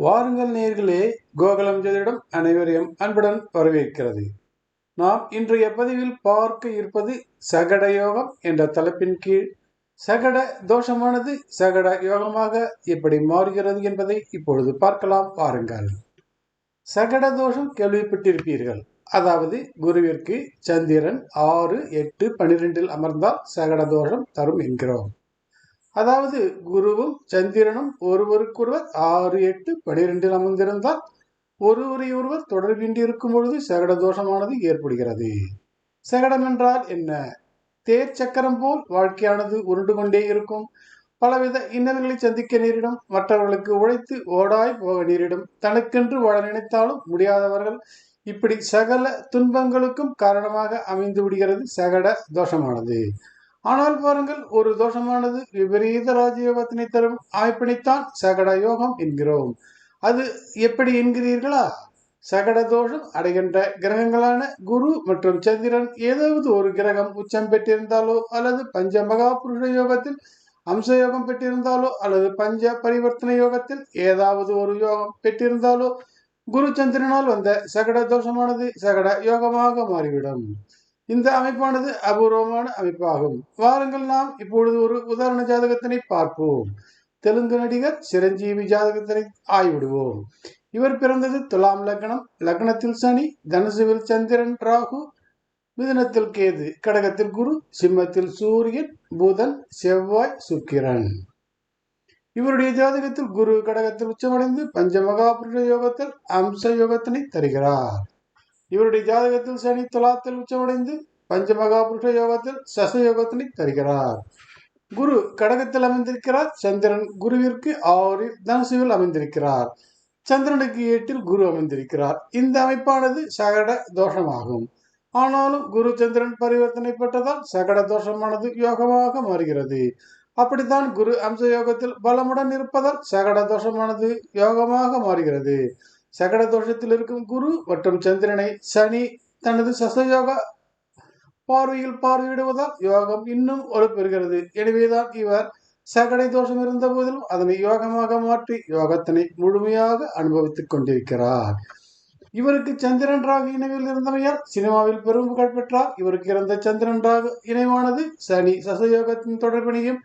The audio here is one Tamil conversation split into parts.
வாருங்கள் நேயர்களே, கோகுலம் ஜோதிடம் அனைவரையும் அன்புடன் வரவேற்கிறது. நாம் இன்றைய பதிவில் பார்க்க இருப்பது சகட யோகம் என்ற தலைப்பின் கீழ் சகட தோஷமானது சகட யோகமாக எப்படி மாறுகிறது என்பதை இப்பொழுது பார்க்கலாம். பாருங்கள். சகட தோஷம் கேள்விப்பட்டிருப்பீர்கள். அதாவது குருவிற்கு சந்திரன் 6, 8, 12 அமர்ந்தால் சகட தோஷம் தரும் என்கிறோம். அதாவது குருவும் சந்திரனும் ஒருவருக்கொருவர் 6, 8, 12 அமர்ந்திருந்தால் ஒருவரை ஒருவர் தொடர்பின்றி இருக்கும் பொழுது சகட தோஷமானது ஏற்படுகிறது. சகடம் என்றால் என்ன? தேர் சக்கரம் போல் வாழ்க்கையானது உருண்டு கொண்டே இருக்கும். பலவித இன்னல்களை சந்திக்க நேரிடும். மற்றவர்களுக்கு உழைத்து ஓடாய் போக நேரிடும். தனக்கென்று வாழ நினைத்தாலும் முடியாதவர்கள். இப்படி சகல துன்பங்களுக்கும் காரணமாக அமைந்து விடுகிறது சகட தோஷமானது. ஆனால் பாருங்கள், ஒரு தோஷமானது விபரீத ராஜயோகத்தினை தரும் அமைப்பினைத்தான் சகட யோகம் என்கிறோம். அது எப்படி என்கிறீர்களா? சகட தோஷம் அடைகின்ற கிரகங்களான குரு மற்றும் சந்திரன் ஏதாவது ஒரு கிரகம் உச்சம் பெற்றிருந்தாலோ அல்லது பஞ்ச மகா புருஷ யோகத்தில் அம்ச யோகம் பெற்றிருந்தாலோ அல்லது பஞ்ச பரிவர்த்தனை யோகத்தில் ஏதாவது ஒரு யோகம் பெற்றிருந்தாலோ குரு சந்திரனால் வந்த சகட தோஷமானது சகட யோகமாக மாறிவிடும். இந்த அமைப்பானது அபூர்வமான அமைப்பாகும். வாருங்கள், நாம் இப்பொழுது ஒரு உதாரண ஜாதகத்தினை பார்ப்போம். தெலுங்கு நடிகர் சிரஞ்சீவி ஜாதகத்தினை ஆய்விடுவோம். இவர் பிறந்தது துலாம் லக்னம். லக்னத்தில் சனி, தனுசுவில் சந்திரன், ராகு, மிதுனத்தில் கேது, கடகத்தில் குரு, சிம்மத்தில் சூரியன், புதன், செவ்வாய், சுக்கிரன். இவருடைய ஜாதகத்தில் குரு கடகத்தில் உச்சமடைந்து பஞ்சமகா புருஷ யோகத்தில் அம்ச யோகத்தினை தருகிறார். இவருடைய ஜாதகத்தில் சனி துலாத்தில் உச்சமடைந்து பஞ்சமகா புருஷ யோகத்தில் சச யோகத்தினை தருகிறார். குரு கடகத்தில் அமைந்திருக்கிறார். சந்திரன் குருவிற்கு 6 தனுசுவில் அமைந்திருக்கிறார். சந்திரனுக்கு 8 குரு அமைந்திருக்கிறார். இந்த அமைப்பானது சகட தோஷமாகும். ஆனாலும் குரு சந்திரன் பரிவர்த்தனை பெற்றதால் சகட தோஷமானது யோகமாக மாறுகிறது. அப்படித்தான் குரு அம்ச யோகத்தில் பலமுடன் இருப்பதால் சகட தோஷமானது யோகமாக மாறுகிறது. சகட தோஷத்தில் இருக்கும் குரு மற்றும் சந்திரனை சனி தனது சசயோக பார்வையில் பார்வையிடுவதால் யோகம் இன்னும் வலுப்பெறுகிறது. எனவேதான் இவர் சகடை தோஷம் இருந்த போதிலும் அதனை யோகமாக மாற்றி யோகத்தினை முழுமையாக அனுபவித்துக் கொண்டிருக்கிறார். இவருக்கு சந்திரன் ராகு இணைவில் இருந்தமையால் சினிமாவில் பெரும் புகழ் பெற்றார். இவருக்கு இருந்த சந்திரன் ராகு இணைவானது சனி சசயோகத்தின் தொடர்பினையும்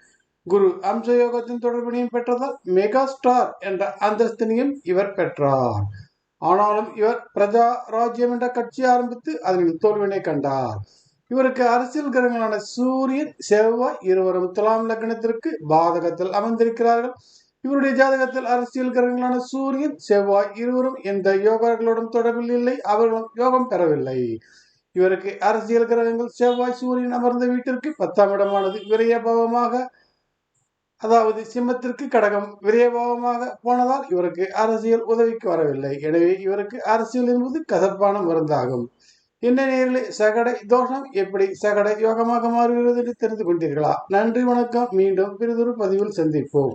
குரு அம்ச யோகத்தின் தொடர்பினையும் பெற்றதால் மெகா ஸ்டார் என்ற அந்தஸ்தினையும் இவர் பெற்றார். ஆனாலும் இவர் பிரஜா ராஜ்யம் என்ற கட்சி ஆரம்பித்து அதனில் தோல்வினை கண்டார். இவருக்கு அரசியல் கிரகங்களான சூரியன், செவ்வாய் இருவரும் துலாம் லக்னத்திற்கு பாதகத்தில் அமர்ந்திருக்கிறார்கள். இவருடைய ஜாதகத்தில் அரசியல் கிரகங்களான சூரியன், செவ்வாய் இருவரும் எந்த யோகர்களுடன் தொடர்பில் இல்லை. அவர்களும் யோகம் பெறவில்லை. இவருக்கு அரசியல் கிரகங்கள் செவ்வாய் சூரியன் அமர்ந்த வீட்டிற்கு 10ஆம் இடமானது விரயபாவமாக, அதாவது சிம்மத்திற்கு கடகம் விரயபாவமாக போனதால் இவருக்கு அரசியல் உதவிக்கு வரவில்லை. எனவே இவருக்கு அரசியல் என்பது கசப்பான மருந்தாகும். என்ன நேயர்களே, சகடை தோஷம் எப்படி சகட யோகமாக மாறுகிறது என்று தெரிந்து கொண்டீர்களா? நன்றி, வணக்கம். மீண்டும் பிறிதொரு பதிவில் சந்திப்போம்.